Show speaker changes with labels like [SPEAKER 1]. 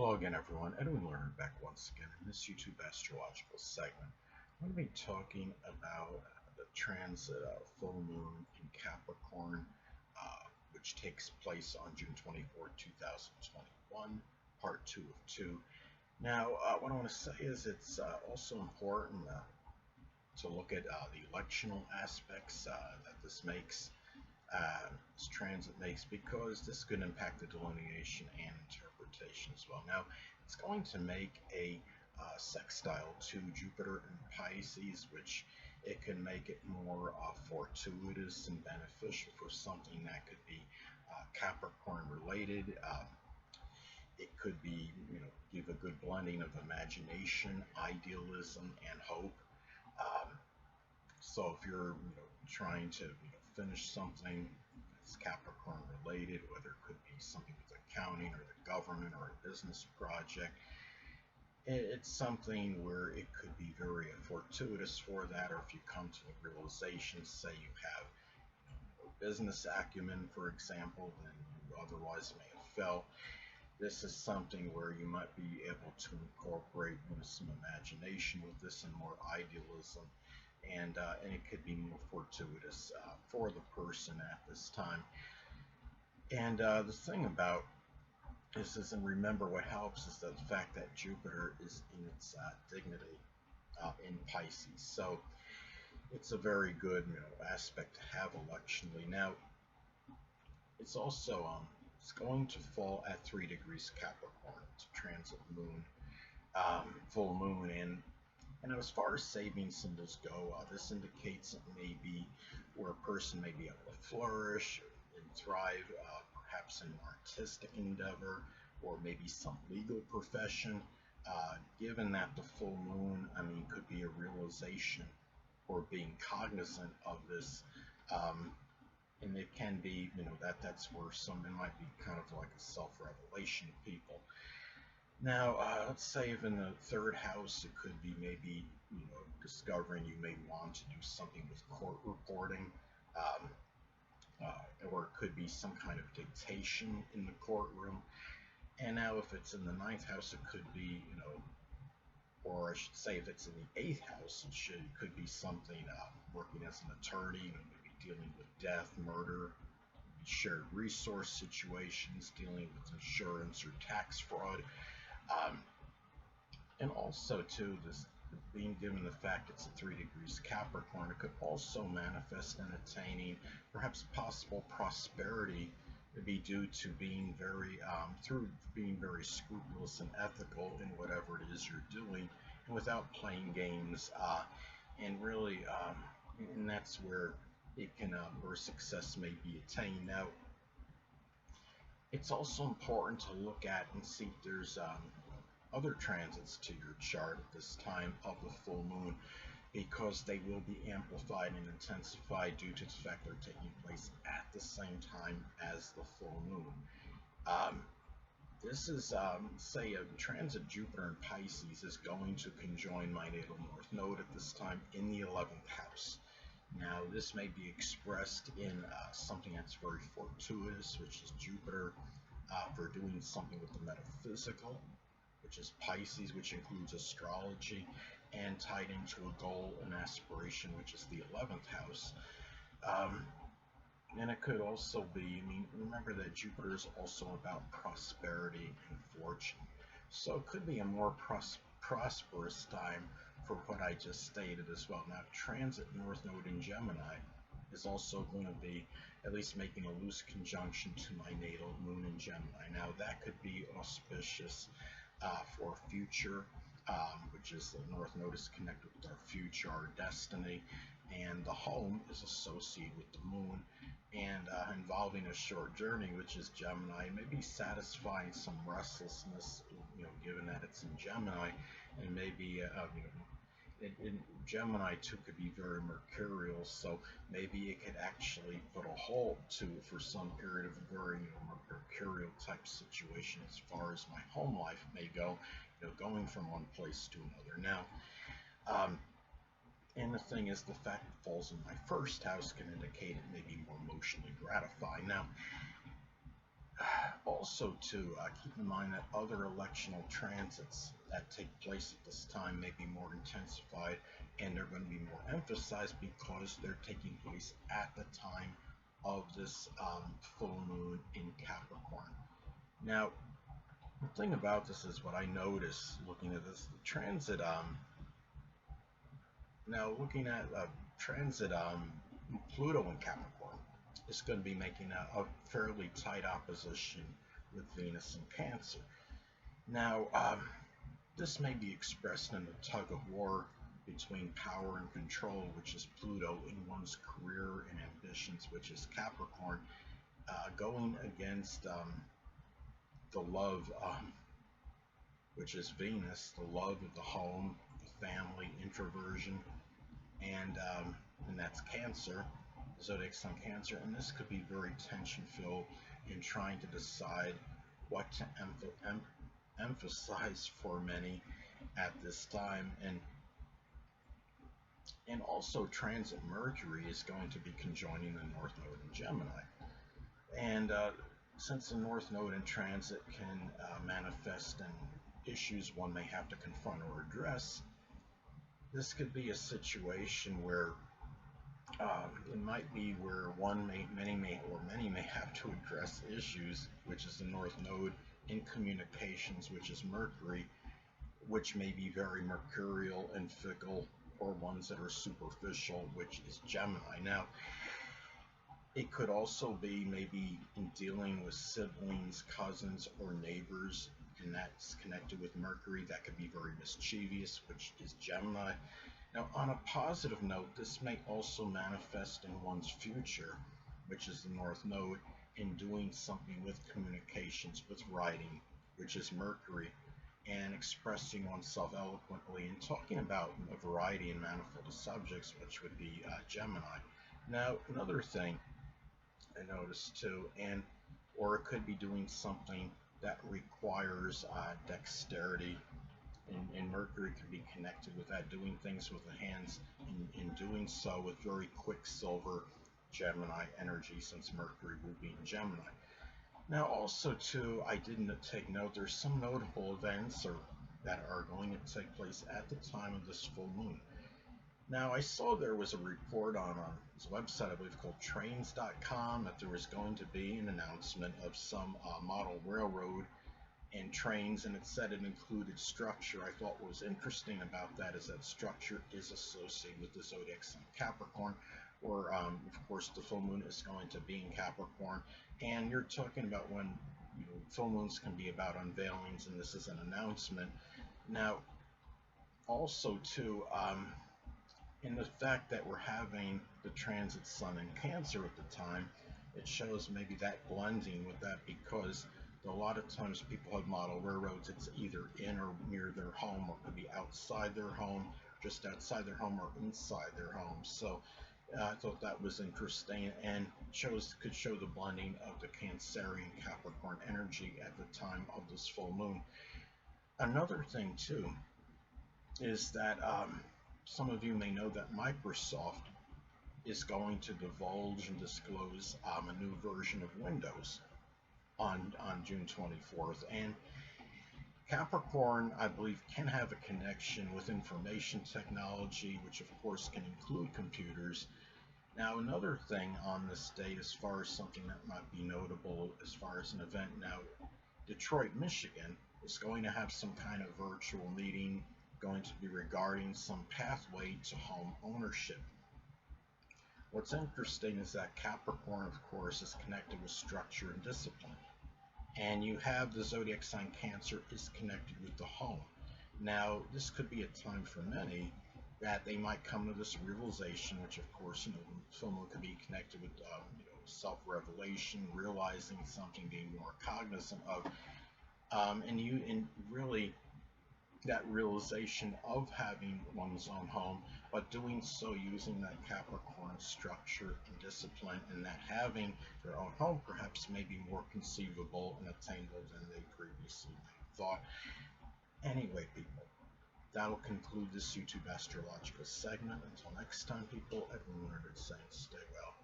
[SPEAKER 1] Hello again, everyone. Edwin Learnard back once again in this YouTube astrological segment. I'm going to be talking about the transit of full moon in Capricorn, which takes place on June 24th, 2021, part 2 of 2. Now, what I want to say is it's also important to look at the electional aspects that this transit makes, because this could impact the delineation and interpretation as well. Now, it's going to make a sextile to Jupiter in Pisces, which it can make it more fortuitous and beneficial for something that could be Capricorn related. It could be, give a good blending of imagination, idealism, and hope. So if you're, trying to finish something that's Capricorn related, whether it could be something with accounting or the government or a business project, it's something where it could be very fortuitous for that. Or if you come to the realization, say you have business acumen, for example, then you otherwise may have felt. This is something where you might be able to incorporate some imagination with this and more idealism, and it could be more fortuitous for the person at this time. And the thing about this is, and remember, what helps is the fact that Jupiter is in its dignity in Pisces, so it's a very good aspect to have electionally. Now, it's also it's going to fall at 3 degrees Capricorn. It's a transit moon, full moon, and as far as saving symbols go, this indicates it may be where a person may be able to flourish and thrive, perhaps in an artistic endeavor or maybe some legal profession. Given that the full moon, could be a realization or being cognizant of this, and it can be, that's where it might be kind of like a self-revelation of people. Now, let's say if in the third house, it could be maybe, discovering you may want to do something with court reporting, or it could be some kind of dictation in the courtroom. And now if it's in the ninth house, it could be, or I should say if it's in the eighth house, it could be something working as an attorney, maybe dealing with death, murder, shared resource situations, dealing with insurance or tax fraud. And also, too, this being given the fact it's at 3 degrees Capricorn, it could also manifest in attaining perhaps possible prosperity to be due to being through being very scrupulous and ethical in whatever it is you're doing, and without playing games, and really, and that's where it can, where success may be attained. Now, it's also important to look at and see if there's other transits to your chart at this time of the full moon, because they will be amplified and intensified due to the fact they're taking place at the same time as the full moon. This is, say, a transit Jupiter in Pisces is going to conjoin my natal north node at this time in the 11th house. Now, this may be expressed in something that's very fortuitous, which is Jupiter, for doing something with the metaphysical, which is Pisces, which includes astrology, and tied into a goal and aspiration, which is the 11th house. And it could also be, remember that Jupiter is also about prosperity and fortune. So it could be a more prosperous time for what I just stated as well. Now, transit North Node in Gemini is also going to be at least making a loose conjunction to my natal moon in Gemini. Now, that could be auspicious for future, which is the North Node is connected with our future, our destiny, and the home is associated with the moon, and involving a short journey, which is Gemini, maybe satisfying some restlessness, given that it's in Gemini, and maybe in Gemini too could be very mercurial, so maybe it could actually put a halt to, for some period of very mercurial type situation as far as my home life may go, going from one place to another. Now, and the thing is, the fact it falls in my first house can indicate it may be more emotionally gratifying. Now, also too, keep in mind that other electional transits that take place at this time may be more intensified, and they're going to be more emphasized because they're taking place at the time of this full moon in Capricorn. Now, the thing about this is what I notice looking at this transit. Now, looking at transit Pluto in Capricorn is going to be making a fairly tight opposition with Venus in Cancer. Now, this may be expressed in a tug of war between power and control, which is Pluto, in one's career and ambitions, which is Capricorn, going against the love, which is Venus, the love of the home, the family, introversion, and that's Cancer, zodiac sign Cancer, and this could be very tension-filled in trying to decide what to emphasize for many at this time. And also transit Mercury is going to be conjoining the North Node in Gemini, and since the North Node in transit can manifest in issues one may have to confront or address, this could be a situation where it might be where many may have to address issues, which is the North Node in communications, which is Mercury, which may be very mercurial and fickle, or ones that are superficial, which is Gemini. Now, it could also be maybe in dealing with siblings, cousins, or neighbors, and that's connected with Mercury. That could be very mischievous, which is Gemini. Now, on a positive note, this may also manifest in one's future, which is the North Node, in doing something with communications, with writing, which is Mercury, and expressing oneself eloquently and talking about a variety and manifold of subjects, which would be Gemini. Now, another thing I noticed too, or it could be doing something that requires dexterity, and Mercury can be connected with that, doing things with the hands, in doing so with very quicksilver Gemini energy, since Mercury will be in Gemini. Now, also too, I didn't take note, there's some notable events that are going to take place at the time of this full moon. Now, I saw there was a report on this website, I believe called trains.com, that there was going to be an announcement of some model railroad and trains, and it said it included structure. I thought what was interesting about that is that structure is associated with the zodiac sign Capricorn, where of course the full moon is going to be in Capricorn, and you're talking about when full moons can be about unveilings, and this is an announcement. Now, also too, in the fact that we're having the transit sun in Cancer at the time, it shows maybe that blending with that, because a lot of times people have model railroads, it's either in or near their home, or could be outside their home, just outside their home, or inside their home. So I thought that was interesting, and could show the blending of the Cancerian Capricorn energy at the time of this full moon. Another thing too is that some of you may know that Microsoft is going to divulge and disclose a new version of Windows on June 24th, and Capricorn, I believe, can have a connection with information technology, which of course can include computers. Now, another thing on this date, as far as something that might be notable as far as an event, now Detroit, Michigan is going to have some kind of virtual meeting going to be regarding some pathway to home ownership. What's interesting is that Capricorn, of course, is connected with structure and discipline. And you have the zodiac sign Cancer is connected with the home. Now, this could be a time for many that they might come to this realization, which of course, someone could be connected with, self-revelation, realizing something, being more cognizant of, and really that realization of having one's own home, but doing so using that Capricorn structure and discipline, and that having their own home perhaps may be more conceivable and attainable than they previously thought. Anyway, people, that will conclude this YouTube astrological segment. Until next time, people, Edwin Learnard saying stay well.